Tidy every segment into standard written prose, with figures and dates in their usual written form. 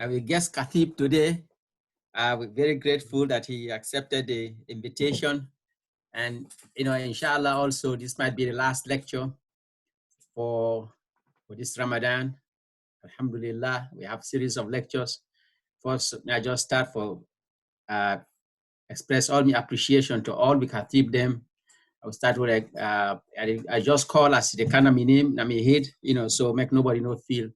our guest Khatib today. We're very grateful that he accepted the invitation. And, inshallah, also, this might be the last lecture for this Ramadan. Alhamdulillah, we have a series of lectures. First, I just start for express all my appreciation to all the Khatib them. I will start with I just call as the kind of my name, I mean head, so make nobody not feel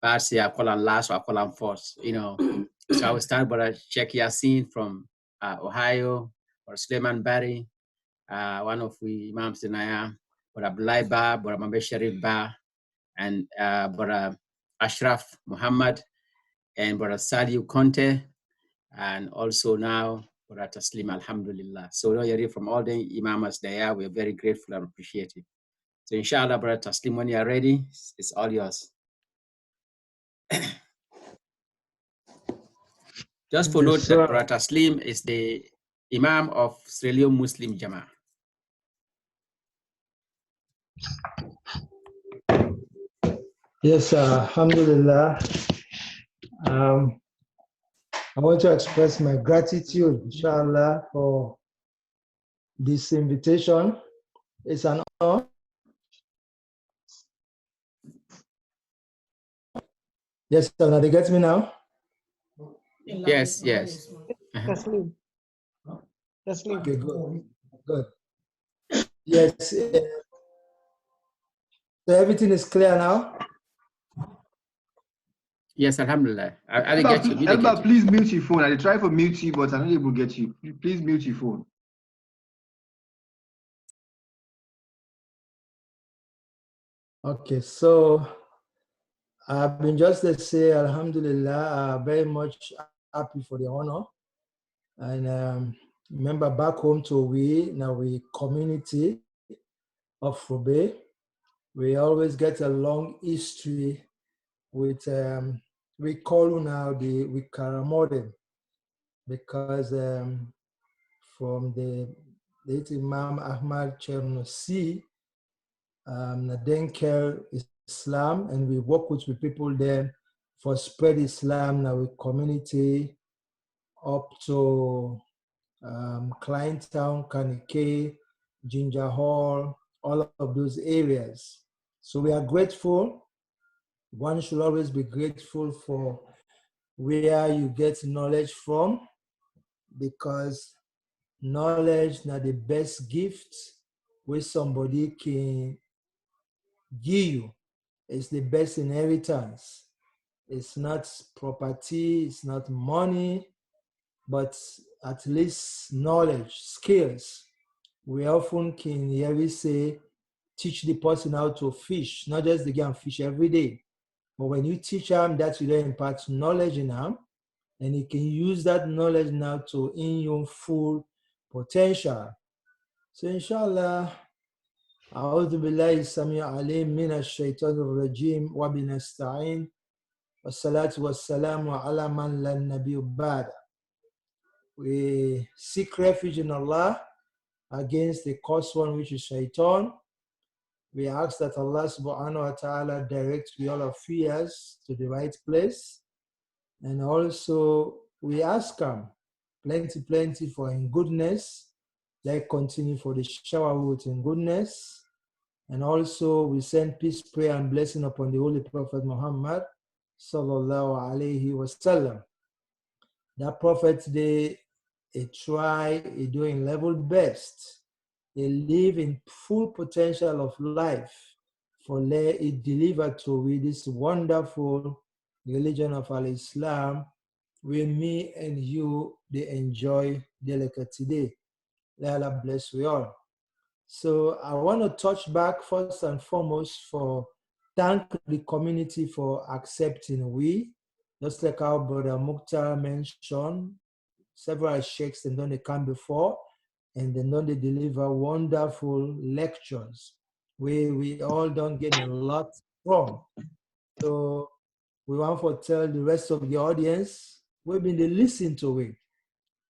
bad. Say I call on last or I call on first, So I will start by Sheikh Yasin from Ohio, or Suleiman Barry, one of the Imams in Naya, Brother Abdullah Ba, Brother Mambe Sharif Ba, and Brother Ashraf Muhammad, and Brother Sadiu Conte, and also now Brother Teslim, Alhamdulillah. So from all the Imams there, we are very grateful and appreciative. So inshallah, Brother Teslim, when you are ready, it's all yours. Just for note that Brother Teslim is the Imam of Leone Muslim Jamaat. Yes, alhamdulillah. I want to express my gratitude, inshallah, for this invitation. It's an honor. Yes, now they get me now? Yes, yes. Teslim. Teslim. Okay, good. Yes. So everything is clear now? Yes, alhamdulillah. I get you. Elba, please mute your phone. I try for mute you, but I'm not able to get you. Please mute your phone. Okay, so I've been just to say, alhamdulillah, very much happy for the honor. And remember back home to we community of Frobe, we always get a long history with, we call now the Wikaramode, because from the late Imam Ahmad Chernosi, Nadenkel Islam, and we work with the people there for spread Islam now with community up to Klein Town, Kanike, Ginger Hall, all of those areas. So we are grateful. One should always be grateful for where you get knowledge from, because knowledge is the best gift which somebody can give you. It's the best inheritance. It's not property, it's not money, but at least knowledge, skills. We often can hear we say, teach the person how to fish, not just the guy fish every day. But when you teach him, that will impart knowledge in him, and he can use that knowledge now to in your full potential. So inshallah, أعوذ بالله السميع العليم من الشيطان الرجيم وبنستعين والصلاة والسلام على من لا نبي بعد. We seek refuge in Allah against the curse one, which is Shaitan. We ask that Allah subhanahu wa ta'ala direct all our fears to the right place. And also we ask him plenty for in goodness. Let continue for the shower with in goodness. And also we send peace, prayer, and blessing upon the Holy Prophet Muhammad sallallahu alaihi wasallam. That prophet, they try, they doing level best. They live in full potential of life for let it deliver to we this wonderful religion of Al-Islam, where me and you, they enjoy delicate today. Let Allah bless we all. So I want to touch back first and foremost for thank the community for accepting we, just like our brother Mukhtar mentioned, several sheikhs and done they come before, and then they deliver wonderful lectures where we all don't get a lot from. So we want to tell the rest of the audience, we've been to listen to it.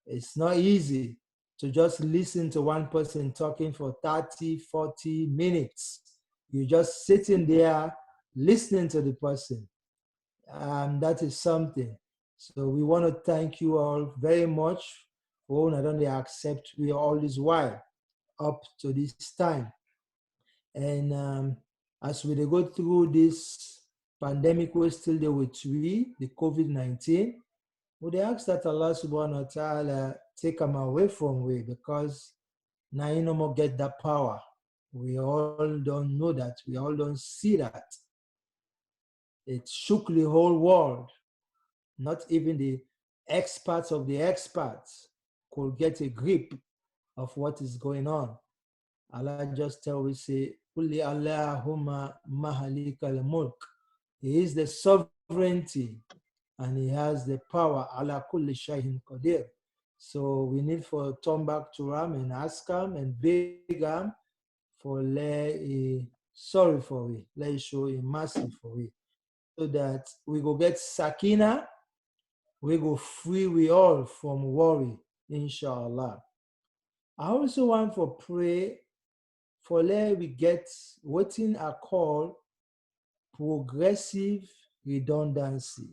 It's not easy to just listen to one person talking for 30, 40 minutes. You're just sitting there listening to the person. That is something. So we want to thank you all very much for not only accept we all this while up to this time. And as we go through this pandemic, we're still there with we, the COVID-19. We ask that Allah subhanahu wa ta'ala take them away from we, because now you no more get that power. We all don't know that. We all don't see that. It shook the whole world. Not even the experts of the experts could get a grip of what is going on. Allah just tell we say, Quli Allahumma mahalikal mulk. He is the sovereignty and he has the power. Ala kulli shay'in qadir. So we need for turn back to him and ask him and beg him for sorry for we. Let show him mercy for we. So that we go get sakina, we go free we all from worry, inshallah. I also want for pray for let we get what in a call progressive redundancy.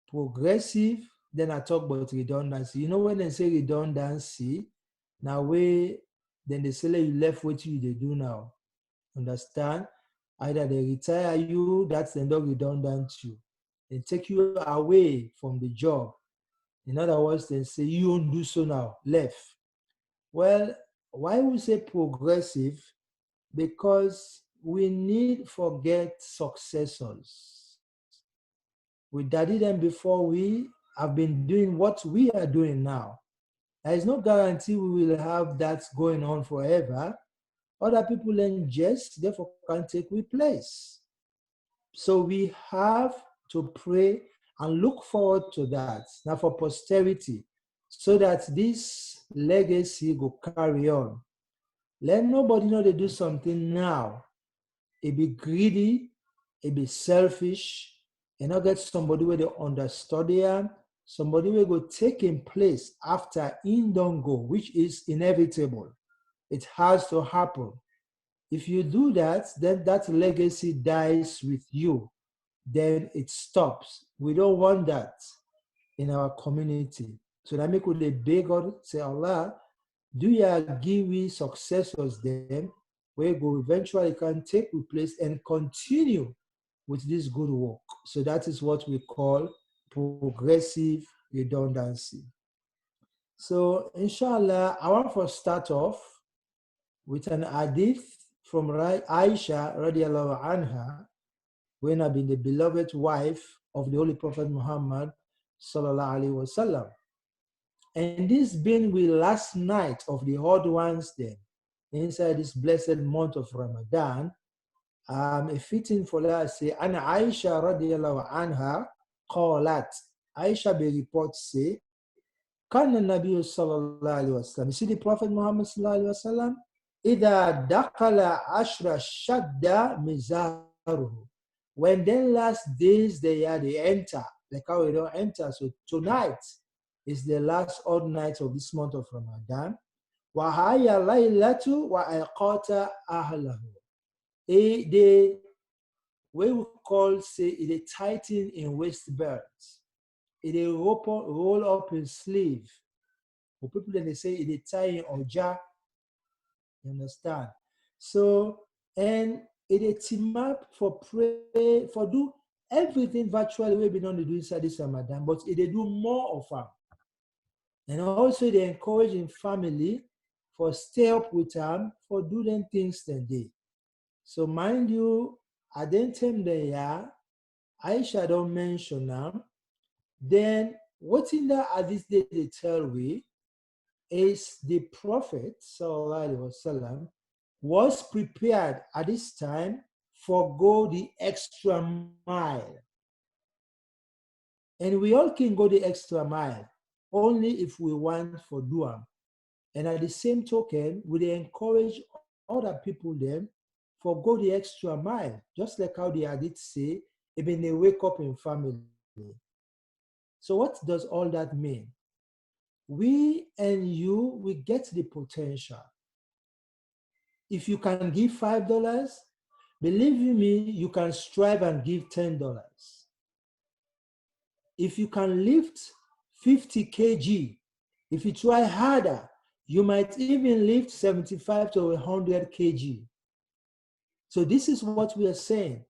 Progressive, then I talk about redundancy. You know when they say redundancy, now then they say like you left what you they do now. Understand? Either they retire you, that's the not redundant you. They take you away from the job. In other words, they say you don't do so now, left. Well, why we say progressive? Because we need to get successors. We did them before we have been doing what we are doing now. There is no guarantee we will have that going on forever. Other people in just therefore can take we place. So we have to pray and look forward to that now for posterity, so that this legacy will carry on. Let nobody know they do something now. It be greedy, it be selfish, and not get somebody where they understudy him, somebody will go take in place after in don't go, which is inevitable. It has to happen. If you do that, then that legacy dies with you. Then it stops. We don't want that in our community. So that make we beg God, say, Allah, do you give me successors then, where go eventually can take place and continue with this good work. So that is what we call progressive redundancy. So inshallah, I want to start off with an hadith from Aisha radiallahu anha, when I've been the beloved wife of the Holy Prophet Muhammad sallallahu alaihi wasallam. And this being the last night of the odd ones then, inside this blessed month of Ramadan, a fitting for us say, Ana Aisha radiallahu anha qalat. Aisha be report say, Kana Nabi sallallahu alaihi wasallam. You see the Prophet Muhammad sallallahu alaihi wasallam, Ida dakala ashra shadda mizaruhu. When the last days they enter, like how we don't enter. So tonight is the last odd night of this month of Ramadan. Wahaya laylatu wa ayqata ahlahu. They we call say it tighten in waist belts. It roll up in sleeve. For people then they say it tie in oja. You understand? So and it team up for pray for do everything virtually we've been on to do inside this Ramadan, but they do more of them. And also they encouraging family for stay up with them for doing things that day. So mind you, I didn't tell them they Aisha don't mention them. Then what in the hadith they tell we is the Prophet sallallahu alaihi wasallam was prepared at this time for go the extra mile. And we all can go the extra mile only if we want for do them. And at the same token, we encourage other people them for go the extra mile, just like how the hadith say, even they wake up in family. So what does all that mean? We and you, we get the potential. If you can give $5, believe me, you can strive and give $10. if you can lift 50 kg, if you try harder, you might even lift 75 to 100 kg. So this is what we are saying.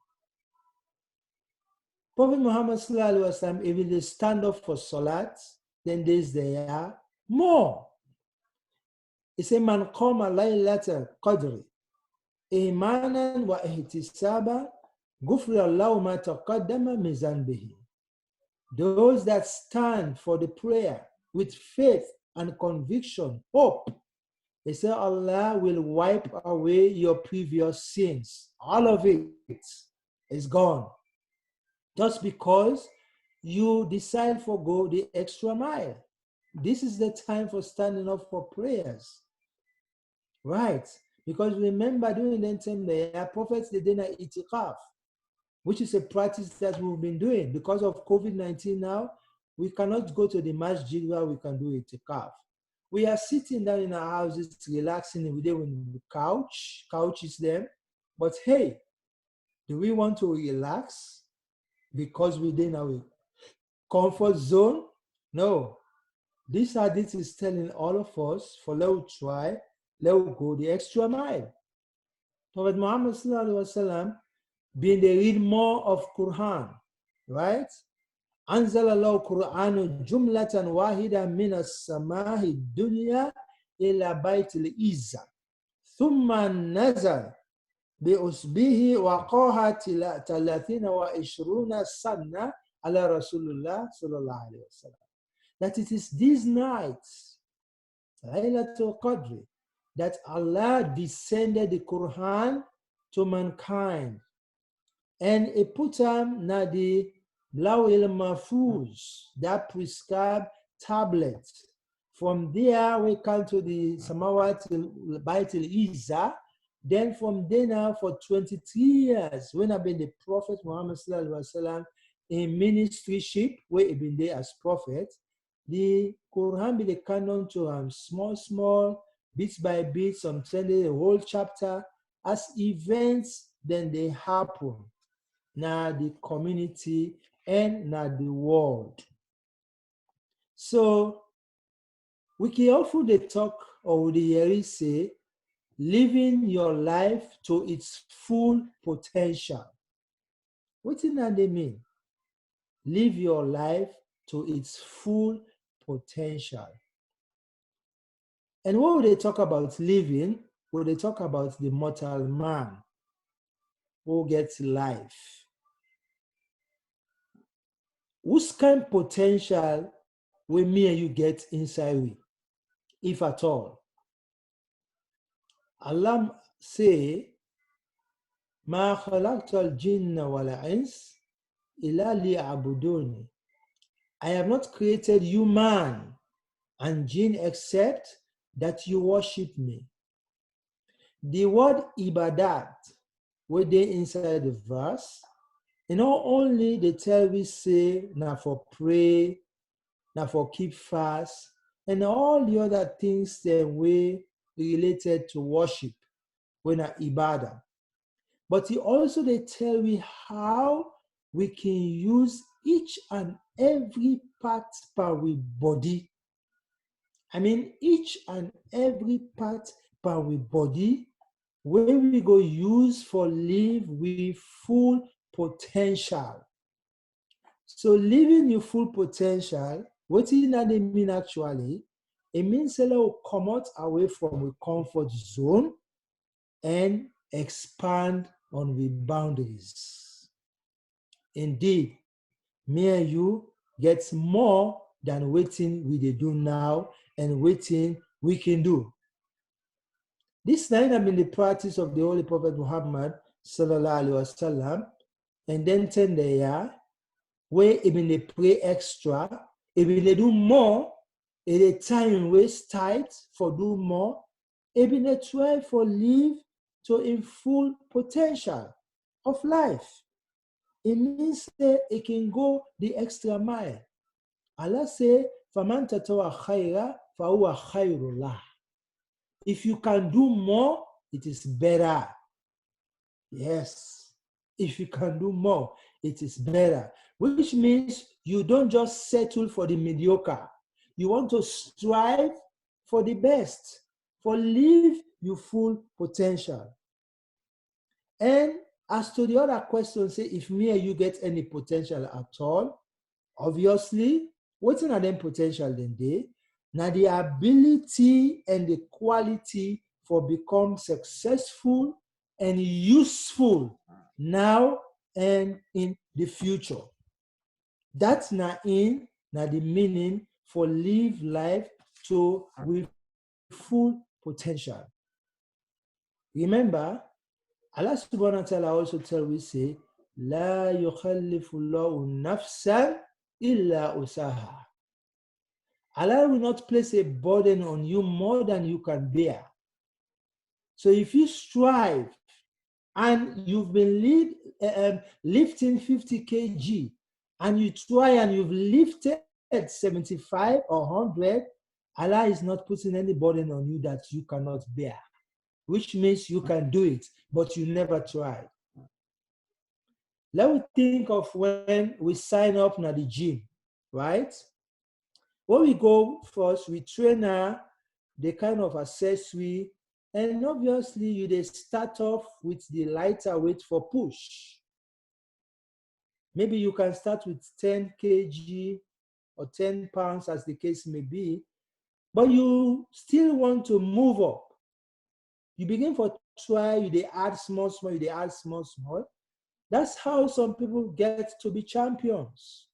Prophet Muhammad sallallahu alaihi wasallam, if they stand up for salat, then there's there more. He said, "Man qama laylata qadri imanan wa ihtisaba, ghufira lahu ma taqaddama min zanbihi." Those that stand for the prayer with faith and conviction, hope, they say Allah will wipe away your previous sins. All of it is gone. Just because you decide to go the extra mile. This is the time for standing up for prayers. Right? Because remember, during that time, the prophets, they did not itikaf, which is a practice that we've been doing. Because of COVID-19 now, we cannot go to the masjid where we can do itikaf. We are sitting down in our houses, relaxing with the couch. Couch is there. But hey, do we want to relax because we're in our comfort zone? No. This hadith is telling all of us, for let's try, let's go the extra mile. Prophet Muhammad sallallahu alaihi wasallam, being they read more of Quran, right? أنزل الله القرآن جملة واحدة من السماء الدنيا إلى بيت العزة ثم نزل بأسبه وقاها 23 سنة على رسول الله صلى الله عليه وسلم. That it is these nights, Laylatul Qadr, that Allah descended the Quran to mankind, and He put them na the Lawil Mahfuz, that prescribed tablet. From there we come to the Samawat Bait al-Izza. Then from there now for 23 years, when I've been the Prophet Muhammad sallallahu alaihi wasallam in ministryship, where he been there as prophet, the Quran be the canon to small, bits by bits, sometimes the whole chapter, as events then they happen. Now the community and now the world. So we can often they talk or the say, living your life to its full potential. What does that mean? Live your life to its full potential. And when they talk about living, when they talk about the mortal man who gets life, whose kind potential will me and you get inside we, if at all? Allah say, "Ma khalaqtul jinna wal ins illa liya'buduni." I have not created you man and jinn except that you worship me. The word ibadat, where they inside the verse, and not only they tell we say, now for pray, now for keep fast, and all the other things that we related to worship, when are ibadah. But he also they tell me how we can use each and every part per we body. I mean, each and every part per we body, where we go use for live with full potential. So living your full potential, what does that mean actually? It means that we come out away from a comfort zone and expand on the boundaries. Indeed, me and you get more than waiting we do now and waiting we can do. This night have been the practice of the Holy Prophet Muhammad sallallahu alaihi wasallam, and then 10 days where even they pray extra, even they do more, and the time waste tight for do more, even they try for live to in full potential of life. It means that it can go the extra mile. Allah say, "Faman tatawa khayra, fahuwa khayrullah." If you can do more, it is better. Yes. If you can do more, it is better. Which means You don't just settle for the mediocre. You want to strive for the best, for live your full potential. And as to the other question, say if me and you get any potential at all, obviously, what's in them potential then they? Now the ability and the quality for become successful and useful now and in the future. That's not the meaning for live life to with full potential. Remember, Allah subhanahu wa ta'ala also tell we say, La yukhallifullahu nafsan illa usaha. Allah will not place a burden on you more than you can bear. So if you strive and you've been lifting 50 kg and you try and you've lifted 75 or 100, Allah is not putting any burden on you that you cannot bear, which means you can do it, but you never tried. Let me think of when we sign up at the gym, right? When we go first, we train the kind of accessory, and obviously they start off with the lighter weight for push. Maybe you can start with 10 kg or 10 pounds as the case may be, but you still want to move up. You begin for try, they add small, they add small. That's how some people get to be champions,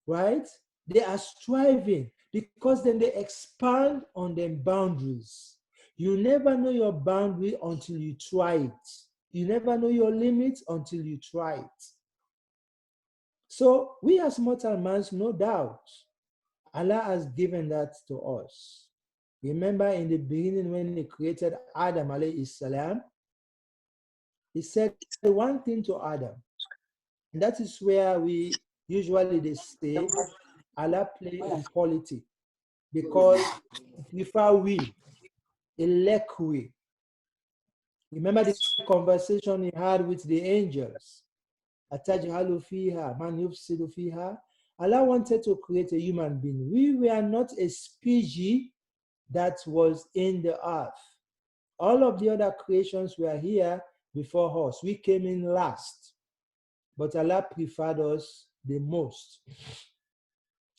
right? They are striving because then they expand on their boundaries. You never know your boundary until you try it. You never know your limits until you try it. So we as mortal man, no doubt, Allah has given that to us. Remember in the beginning when he created Adam alayhi salam, he said one thing to Adam, and that is where we usually they say Allah play in politics because if we elect we. Remember the conversation he had with the angels. Atajhalu fiha man yufsidu fiha. Allah wanted to create a human being. We were not a species that was in the earth. All of the other creations were here before us. We came in last. But Allah preferred us the most.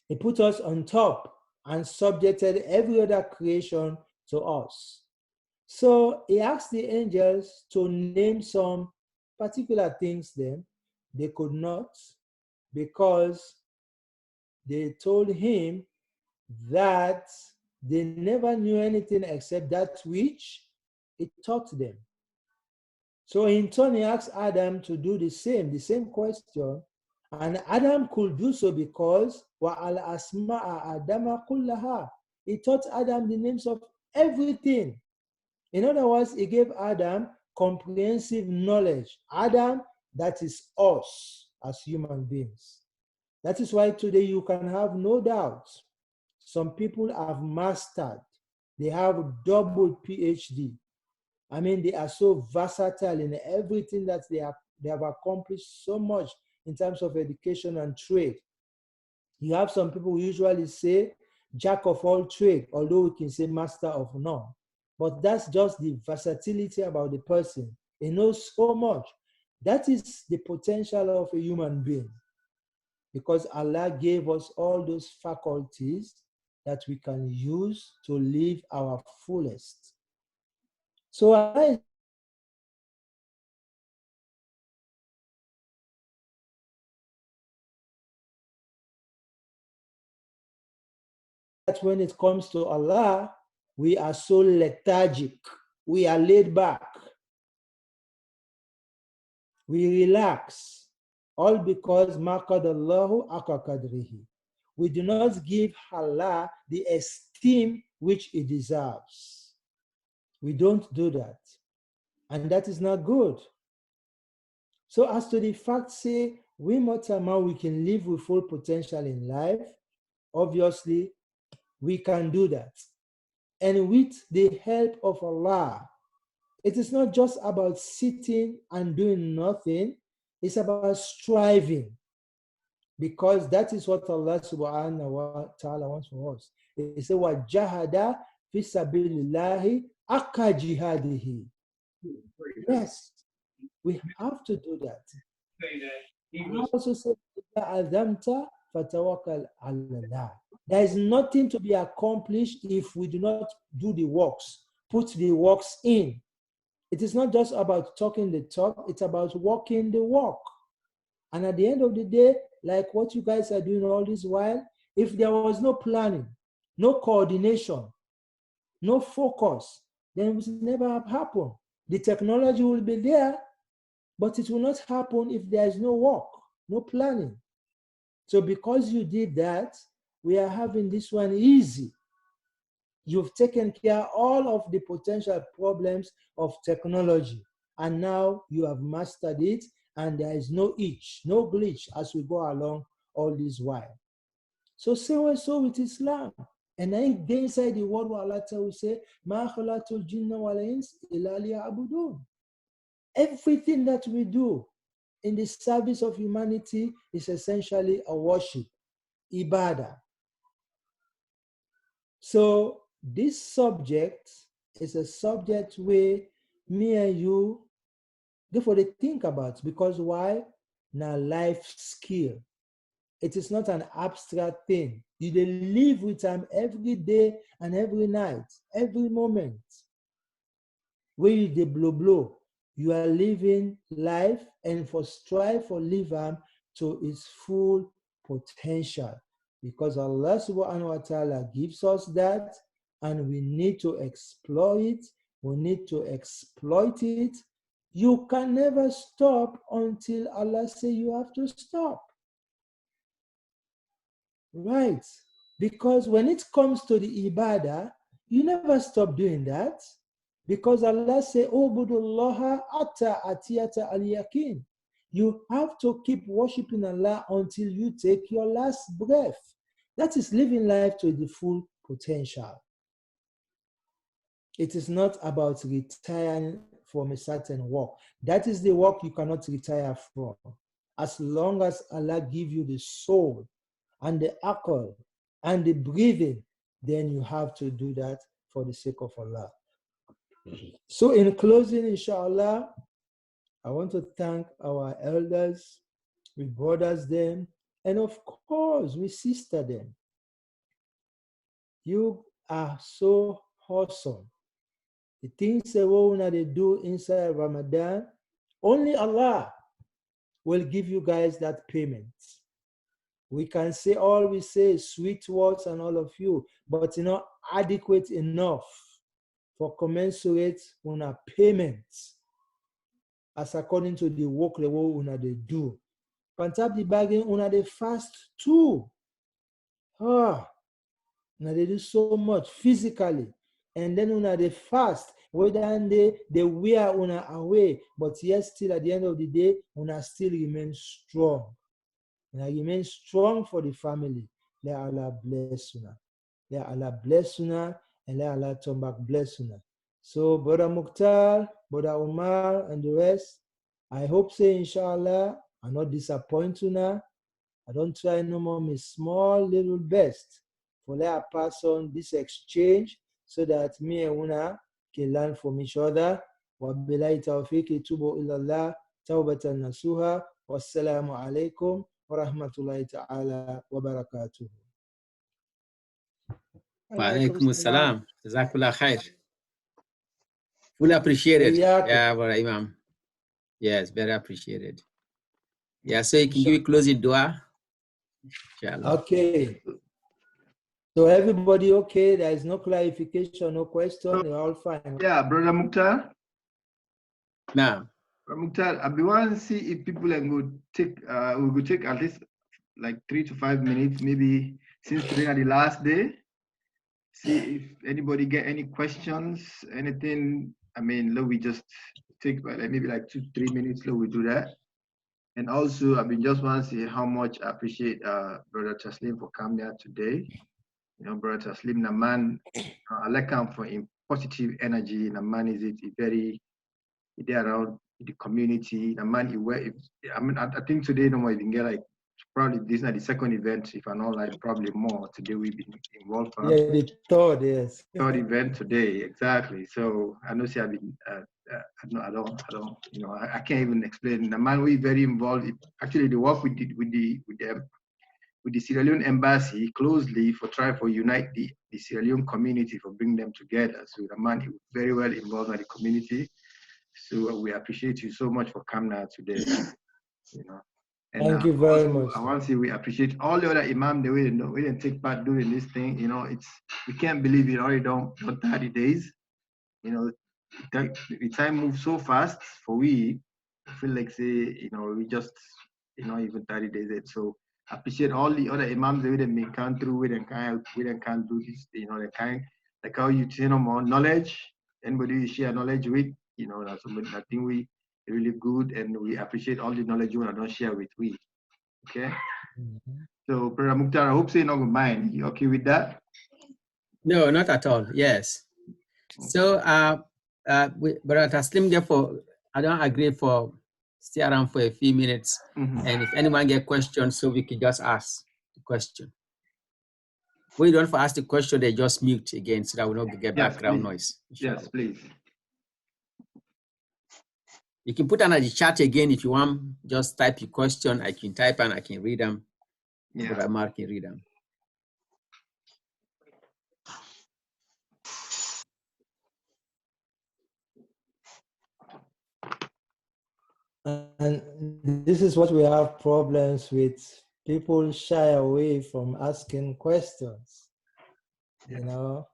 He put us on top and subjected every other creation to us. So he asked the angels to name some particular things then. They could not because they told him that they never knew anything except that which he taught them. So in turn, he asked Adam to do the same question, and Adam could do so because وَعَلْ-أَسْمَاءَ آدَمَ كُلَّهَا. He taught Adam the names of everything. In other words, he gave Adam comprehensive knowledge. Adam, that is us as human beings. That is why today you can have no doubt. Some people have mastered. They have double PhD. I mean, they are so versatile in everything that they have accomplished so much in terms of education and trade. You have some people who usually say jack of all trade, although we can say master of none. But that's just the versatility about the person. He knows so much. That is the potential of a human being. Because Allah gave us all those faculties that we can use to live our fullest. So Allah when it comes to Allah, we are so lethargic. We are laid back. We relax. All because Maqadallahu Akakadrihi. We do not give Allah the esteem which He deserves. We don't do that. And that is not good. So as to the fact, say, we mortal man, we can live with full potential in life. Obviously, we can do that. And with the help of Allah, it is not just about sitting and doing nothing. It's about striving. because that is what Allah subhanahu wa ta'ala wants from us. He said, وَجَهَدَ فِي سَبِيلِ اللَّهِ أَقَّى جِهَادِهِ. Yes, we have to do that. Allah also said, إِذَا فَتَوَكَّلْ عَلَى اللَّهِ. There is nothing to be accomplished if we do not do the works, put the works in. It is not just about talking the talk, it's about walking the walk. And at the end of the day, like what you guys are doing all this while, if there was no planning, no coordination, no focus, then it would never have happened. The technology will be there, but it will not happen if there is no work, no planning. So because you did that, we are having this one easy. You've taken care of all of the potential problems of technology, and now you have mastered it, and there is no itch, no glitch as we go along all this while. So same way so with Islam. And then inside the word Allah will say, مَا خَلَقْتُ الْجِنَّ وَالْإِنسَ إِلَّا لِيَعْبُدُونَ. Everything that we do in the service of humanity is essentially a worship, ibadah. So this subject is a subject where me and you, therefore they think about, because why? Now life skill. It is not an abstract thing. You live with them every day and every night, every moment. Where you dey blow, you are living life and for strive for live them to its full potential. Because Allah subhanahu wa ta'ala gives us that, and we need to exploit it, we need to exploit it. You can never stop until Allah say you have to stop. Right? Because when it comes to the ibadah, you never stop doing that. Because Allah say, "Ubudullaha atta atiyata al-yaqin." You have to keep worshiping Allah until you take your last breath. That is living life to the full potential. It is not about retiring from a certain work. That is the work you cannot retire from. As long as Allah give you the soul and the aql and the breathing, then you have to do that for the sake of Allah. So in closing, inshallah, I want to thank our elders, we brothers them, and of course, we sister them. You are so awesome. The things that they do inside Ramadan, only Allah will give you guys that payment. We can say all we say, sweet words and all of you, but it's not adequate enough for commensurate on a payment as according to the work they do. Pantap the bargain they fast too. Now they do so much physically, and then they fast, whether they wear away, but yet still at the end of the day, still remain strong. And I remain strong for the family. Let Allah bless you. Let Allah bless you, and let Allah turn back bless you. So, Brother Mukhtar, Brother Umar, and the rest, I hope say, inshallah, I not disappoint you now. I don't try no more my small little best for let I pass on this exchange so that me and Una can learn from each other. Wa billahi tawfiq tubu ilallah tawbatan nasuha. Wassalamu alaikum wa rahmatullahi ta'ala wa barakatuh. Wa alaikum assalam. Jazakallah khair. Fully appreciated. Yeah, Brother Imam. Yes, very appreciated. Yeah, so you can give a closing dua. Inshallah. Okay. So everybody okay? There is no clarification, no question. They're all fine. Yeah, Brother Mukhtar. Now, Brother Mukhtar, I want to see if people would take we could take at least like 3 to 5 minutes, maybe since today are the last day. See if anybody get any questions, anything. I mean, look, we just take maybe like 2 to 3 minutes. Look, we do that. And also, I mean, just want to say how much I appreciate Brother Teslim for coming here today. You know, Brother Teslim, the man, I like him for him positive energy. The man is very there around the community. The man, I mean, I think today no more even get like probably this is not the second event, if I'm not like probably more. Today we've been involved. Yeah, the third, yes. Third event today, exactly. So I know, see, I've been, I don't, you know, I can't even explain. The man we very involved. Actually, the work we did with the Sierra Leone embassy closely for trying to unite the Sierra Leone community, for bring them together. So the man is very well involved in the community. So we appreciate you so much for coming out today. You know. And Thank you very much. I want to say we appreciate all the other imam that we didn't take part doing this thing. You know, we can't believe it already done 30 days. You know, the time moves so fast for we. I feel like say, you know, we just, you know, even 30 days yet. So I appreciate all the other imams that we didn't come through with and can't do this, you know, the kind like how you know more knowledge. Anybody you share knowledge with, you know, that's something I think we really good, and we appreciate all the knowledge you want to share with we. Okay. So Brother Mukhtar, I hope so you not mind. You okay with that? No, not at all. Yes. So Brother Teslim, therefore, I don't agree for stay around for a few minutes. And if anyone get questions, so we can just ask the question. When you don't ask the question, they just mute again so that we don't get background noise. Yes, please. You can put on the chat again if you want. Just type your question. I can type and I can read them. Yeah. But Mark can read them. And this is what we have problems with. People shy away from asking questions. You know.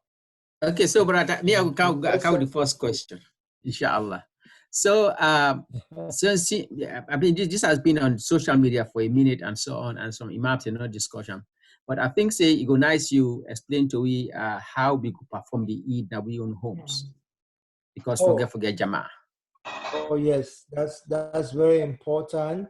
Okay, so brother, me I will count the first question, inshallah. So I mean, this has been on social media for a minute and so on, and some imams and no discussion. But I think say it go nice you explain to we how we could perform the Eid in our own homes, because forget Jamaat. Oh yes, that's very important.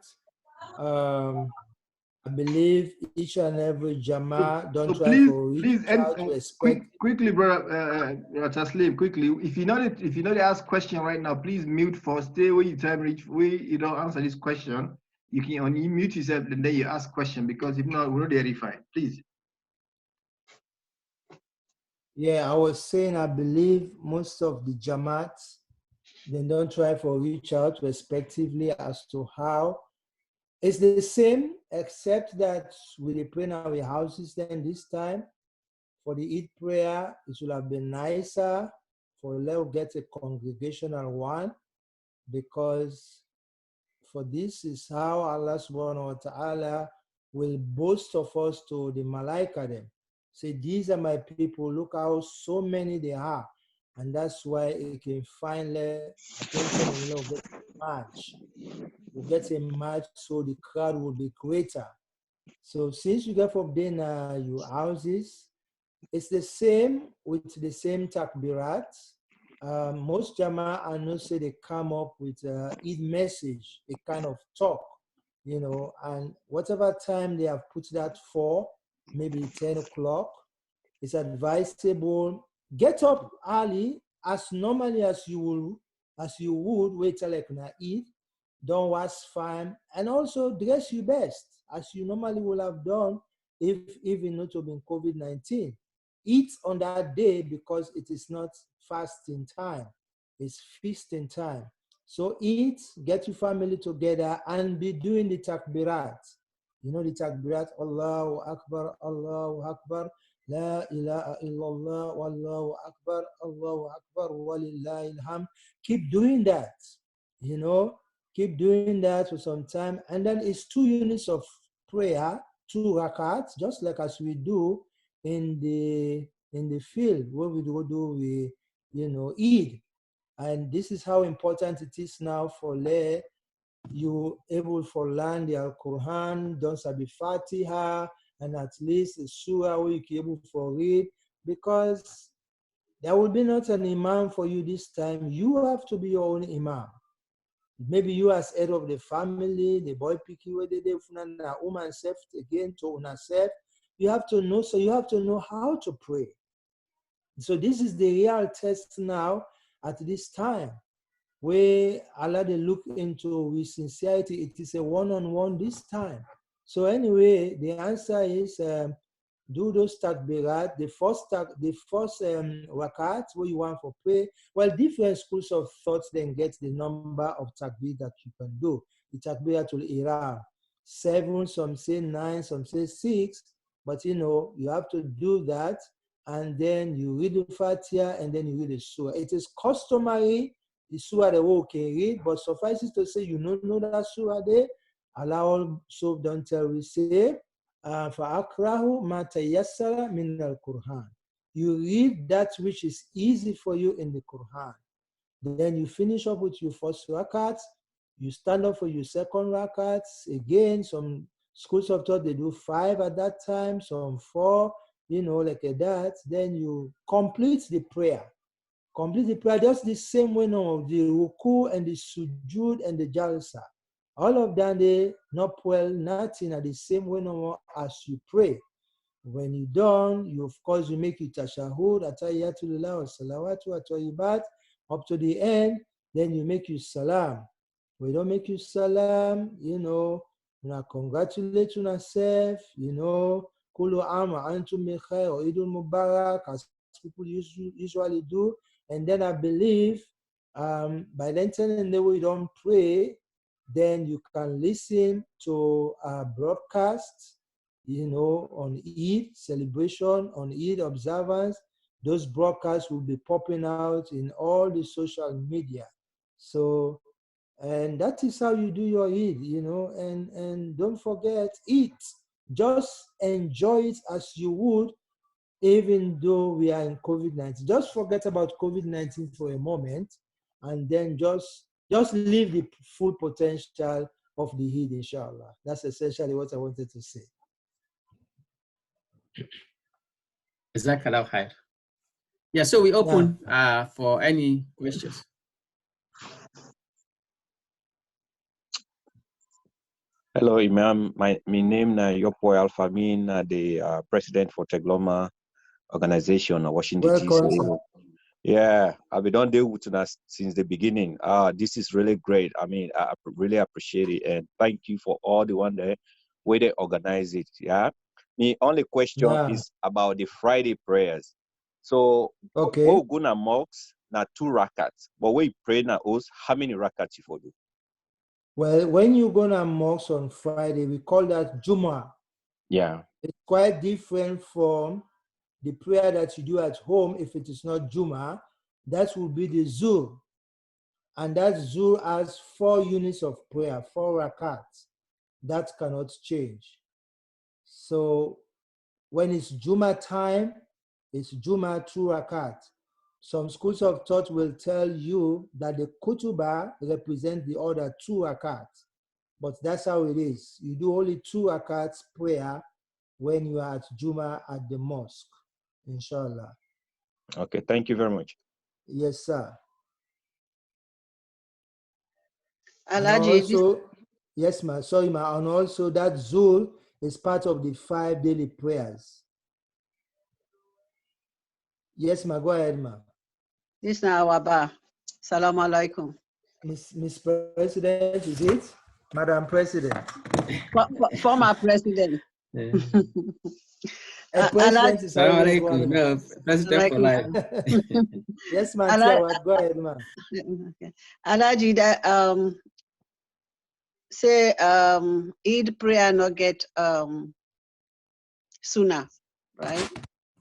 I believe each and every Jamaat don't try to reach out to expect. Quickly, brother Teslim, quickly. If you know to ask question right now, please mute first. Stay where you time reach. You don't answer this question. You can only mute yourself and then you ask question, because if not, we're not verified. Please. Yeah, I was saying I believe most of the Jamaat, they don't try to reach out respectively as to how. It's the same, except that we pray in our houses then this time. For the Eid prayer, it should have been nicer for let's get a congregational one, because for this is how Allah subhanahu wa ta'ala will boast of us to the Malaika them. Say, these are my people, look how so many they are. And that's why it can finally attention and love get a match. We get a match so the crowd will be greater. So since you get from then your houses, it's the same with the same takbirat. Most Jamaat I know say they come up with Eid message, a kind of talk, you know, and whatever time they have put that for, maybe 10 o'clock, it's advisable. Get up early as normally as you would wait till like na Eid. Don't waste time, and also dress your best as you normally would have done if even not to be COVID-19. Eat on that day because it is not fasting time, it's feasting time. So eat, get your family together and be doing the takbirat. You know the takbirat, Allahu Akbar, La ilaha illallah, Wallahu Akbar, Walillahi alhamd. Keep doing that, you know. Keep doing that for some time, and then it's 2 units of prayer, 2 rakats, just like as we do in the field where we do Eid. And this is how important it is now for you able for learn the Al-Quran, don't sabi Fatiha, and at least a surah where you can able for read, because there will be not an imam for you this time. You have to be your own imam. Maybe you as head of the family, the boy picky where they na woman self again to una self. You have to know, so you have to know how to pray. So this is the real test now at this time, where Allah they look into with sincerity. It is a one-on-one this time. So anyway, the answer is do those takbirat. The first rakat what you want for pray. Well, different schools of thoughts then get the number of takbir that you can do. The takbiratul ihram, 7, some say 9, some say 6. But you have to do that, and then you read the Fatiha, and then you read the surah. It is customary the surah that we can read, but suffice it to say you don't know that surah there. Allah also don't tell we say, فَأَقْرَهُ مَا تَيَسَّرَ مِنَ الْقُرْآنِ. You read that which is easy for you in the Quran. Then you finish up with your first rakat. You stand up for your second rakat. Again, some schools of thought they do 5 at that time, some 4, like that. Then you complete the prayer. Complete the prayer just the same way now, the ruku and the sujud and the jalsa. All of them, they not well, nothing at the same way no as you pray. When you're done, of course, you make your tashahud, atayyatulillah wa salawatu wa tayyibat, up to the end, then you make your salam. We don't make you salam, congratulate yourself, kulu am wa antum bi khair or idul mubarak, as people usually do. And then I believe by then telling them we don't pray, then you can listen to a broadcast, on Eid celebration, on Eid observance. Those broadcasts will be popping out in all the social media. So, and that is how you do your Eid, and don't forget, eat. Just enjoy it as you would, even though we are in COVID-19. Just forget about COVID-19 for a moment, and then just live the full potential of the Eid, inshallah. That's essentially what I wanted to say. Jazakallah khair. Yeah, so we open for any questions. Hello, Imam. My name is Yopo Alfamin, the president for Tegloma organization, Washington, Welcome. D.C. Yeah, I've been on there with us since the beginning. This is really great. I mean, I really appreciate it, and thank you for all the one there where they organize it. Yeah, the only question is about the Friday prayers. So, okay, we're gonna mosque na 2 rakats, but we pray na us how many rakats you for do? Well, when you go to mosque on Friday, we call that Jumu'ah. Yeah, it's quite different from the prayer that you do at home. If it is not Jumu'ah, that will be the Zuhr. And that Zuhr has 4 units of prayer, 4 rakats. That cannot change. So when it's Jumu'ah time, it's Jumu'ah 2 rakat. Some schools of thought will tell you that the kutubah represent the other 2 rakat. But that's how it is. You do only 2 rakats prayer when you are at Jumu'ah at the mosque, inshallah. Okay, thank you very much. Yes, sir. Alhaji, also, yes, ma'am. Sorry, ma'am. And also that Zuhr is part of the 5 daily prayers. Yes, ma'am. Go ahead, ma'am. This now our bar. Salam alaikum. Miss President, is it? Madam President. Former president. Yeah. President is always one. No, president for life. Yes, ma'am. Go ahead, ma'am. Okay. Alhaji, that say Eid prayer not get sooner, right?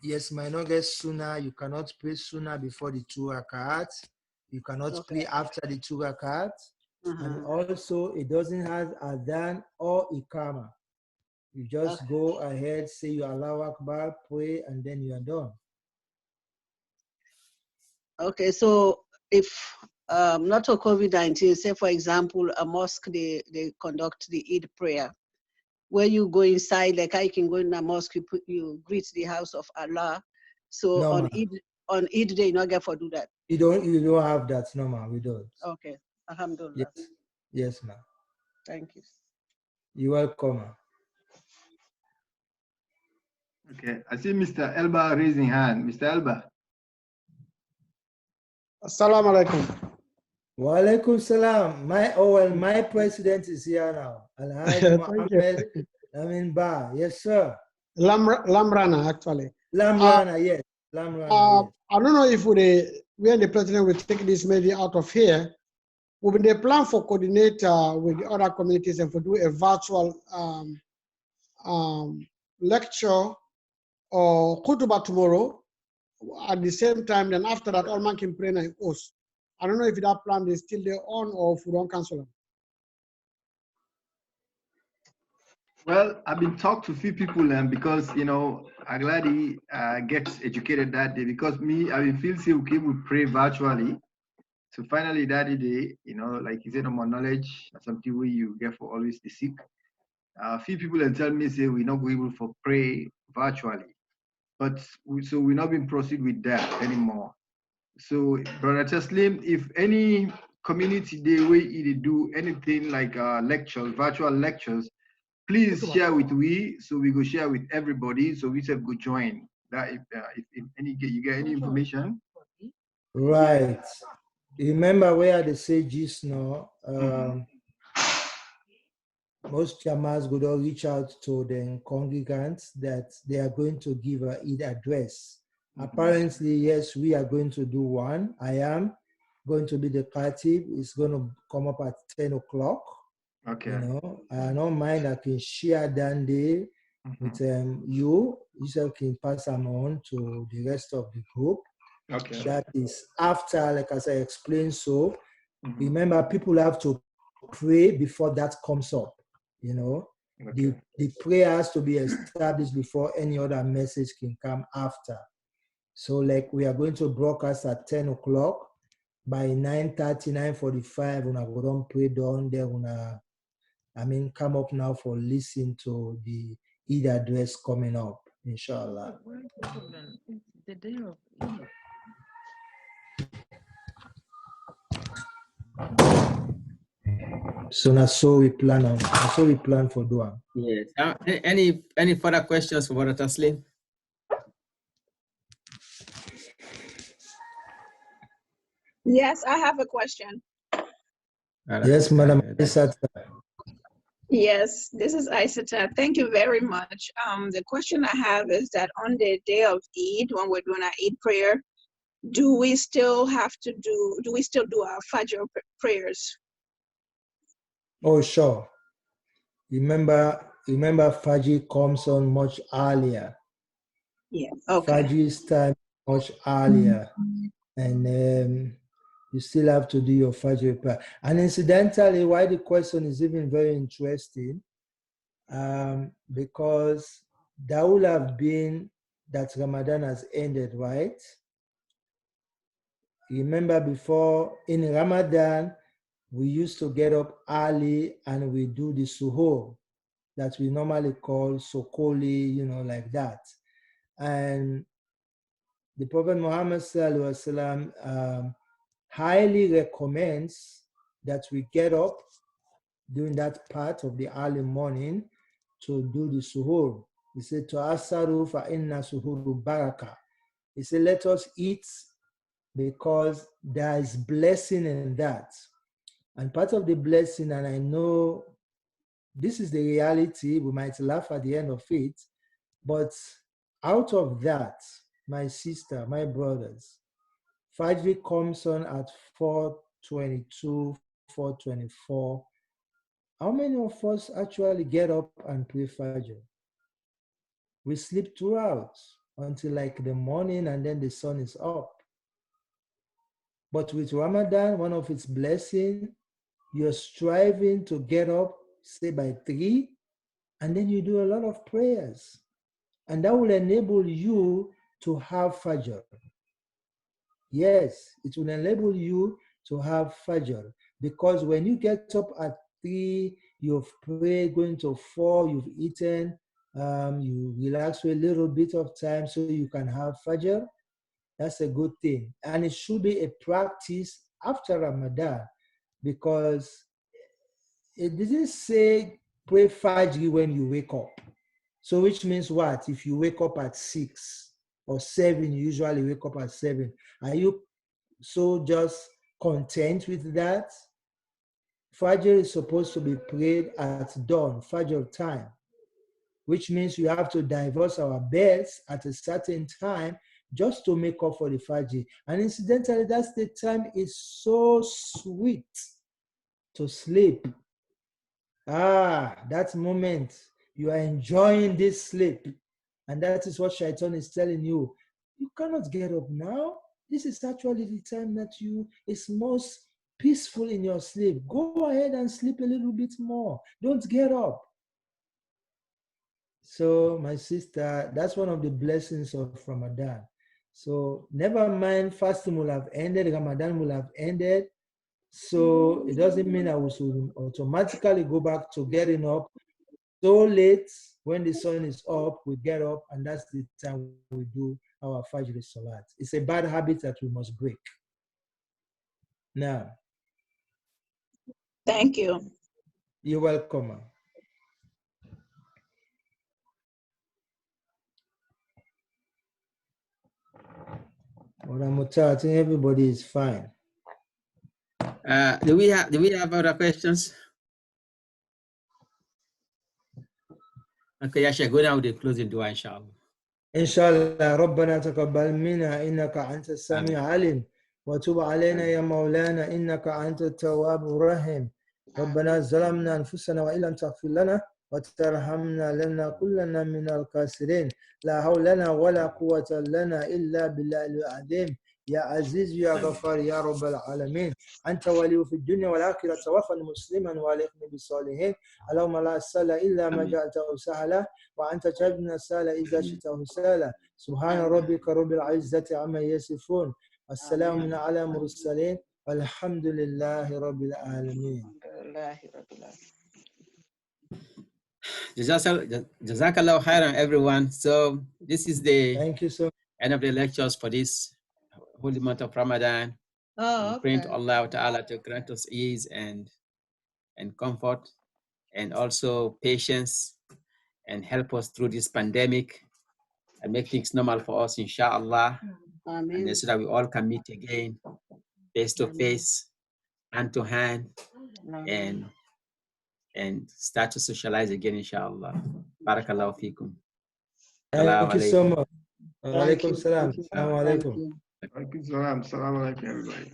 Yes, might not get sooner. You cannot pray sooner before the 2 rakat. You cannot pray after the 2 rakat. And also, it doesn't have adhan or ikama. You just go ahead, say your Allahu Akbar, pray, and then you are done. Okay, so if not for COVID-19, say for example, a mosque, they conduct the Eid prayer. Where you go inside, like I can go in a mosque, you greet the house of Allah. So no, on Eid day, you not get for do that. You don't have that, no, ma'am. We don't. Okay, alhamdulillah. Yes, ma'am. Thank you. You're welcome, ma'am. Okay, I see Mr. Elba raising hand. Mr. Elba. Assalamu alaikum. Wa alaikum salam. My president is here now. Alhaji Muhammad Ba. Yes, sir. Lamrana, actually. Lamrana, yes. Lamrana, yes. I don't know if when the president will take this maybe out of here, will they plan for coordinate with the other communities and for do a virtual lecture or kutuba tomorrow at the same time, then after that all man can pray and host. I don't know if that plan is still there on or if we don't cancel it. Well, I've been talked to a few people because, you know, Alghali gets educated that day because me, I will feel say okay, we pray virtually. So finally that day, you know, like you said, more knowledge, something where you get for always the sick. A few people have tell me say we're not going able to pray virtually. But so we're not going to proceed with that anymore. So Brother Teslim, if any community day where you do anything like lectures, virtual lectures, please share with we, so we go share with everybody, so we have go join. That if any you get any information. Right. Remember where they say just now, most Jamaats would all reach out to the congregants that they are going to give a Eid address. Apparently, yes, we are going to do one. I am going to be the khatib. It's going to come up at 10 o'clock. Okay. You know, I don't mind. I can share that day with you. You can pass them on to the rest of the group. Okay. That is after, like as I explained. So remember, people have to pray before that comes up. You know, the prayer has to be established before any other message can come after. So like we are going to broadcast at 10 o'clock. By 9:30, 9:45, when I go down, pray down there, come up now for listen to the Eid address coming up, inshallah. The day of Eid. So that's so we plan for doing. Yes. Any further questions for Brother Taslim? Yes, I have a question. Yes, Madam Isata. Yes, this is Isata. Thank you very much. The question I have is that on the day of Eid, when we're doing our Eid prayer, do we still do our Fajr prayers? Oh, sure. Remember Fajr comes on much earlier. Yeah, okay. Fajr's time much earlier. And you still have to do your Fajr prayer. And incidentally, why the question is even very interesting, because that would have been that Ramadan has ended, right? Remember before, in Ramadan, we used to get up early and we do the suhoor that we normally call sokoli, you know, like that. And the Prophet Muhammad highly recommends that we get up during that part of the early morning to do the suhoor. He said, to asaru fa inna suhuru baraka. He said, let us eat because there is blessing in that. And part of the blessing, and I know this is the reality, we might laugh at the end of it, but out of that, my sister, my brothers, Fajr comes on at 4:22, 4:24. How many of us actually get up and pray Fajr? We sleep throughout until like the morning and then the sun is up. But with Ramadan, one of its blessings, you're striving to get up, say by 3, and then you do a lot of prayers. And that will enable you to have Fajr. Yes, it will enable you to have Fajr. Because when you get up at 3, you've prayed, going to 4, you've eaten, you relax for a little bit of time so you can have Fajr. That's a good thing. And it should be a practice after Ramadan, because it didn't say pray Fajr when you wake up. So which means what? If you wake up at 6 or 7, you usually wake up at 7. Are you so just content with that? Fajr is supposed to be prayed at dawn, Fajr time. which means you have to divorce our beds at a certain time just to make up for the Fajr. And incidentally, that's the time it's so sweet to sleep. That moment, you are enjoying this sleep. And that is what Shaitan is telling you. You cannot get up now. This is actually the time that is most peaceful in your sleep. Go ahead and sleep a little bit more. Don't get up. So, my sister, that's one of the blessings of Ramadan. So, never mind, fasting will have ended, Ramadan will have ended. So, it doesn't mean I will automatically go back to getting up so late. When the sun is up, we get up, and that's the time we do our Fajr Salat. It's a bad habit that we must break. Now. Thank you. You're welcome. Well, I think everybody is fine. Do we have other questions? Okay, Yasha, go down with the closing dua, inshallah. inshallah. ربنا تقبل منا إنك أنت السميع العليم وتب علينا يا مولانا إنك أنت التواب الرحيم. ربنا ظلمنا أنفسنا وإن لم تغفر لنا وترحمنا لنكونن من الخاسرين. لا حول لنا ولا قوة لنا إلا بالله العظيم. يا عزيز يا غفار يا رب العالمين. أنت ولي في الدنيا والآخرة توفني مسلما والحقني بالصالحين. اللهم لا سهل إلا ما جعلته سهلا وأنت تجعل السهل إذا شئته سهلا. سبحان ربك رب العزة عما يصفون والسلام على المرسلين والحمد لله رب العالمين. Jazakallah khairan, everyone. So this is the Thank you so much. End of the lectures for this holy month of Ramadan. Praying to Allah Ta'ala to grant us ease and comfort, and also patience, and help us through this pandemic and make things normal for us, inshallah. And so that we all can meet again, face to face, hand to hand, and start to socialize again, inshallah. Barakallahu feekum. Thank you so much. Wa alaikum salam. Assalamu alaikum. Alaikum salam. Assalamu alaikum, everybody.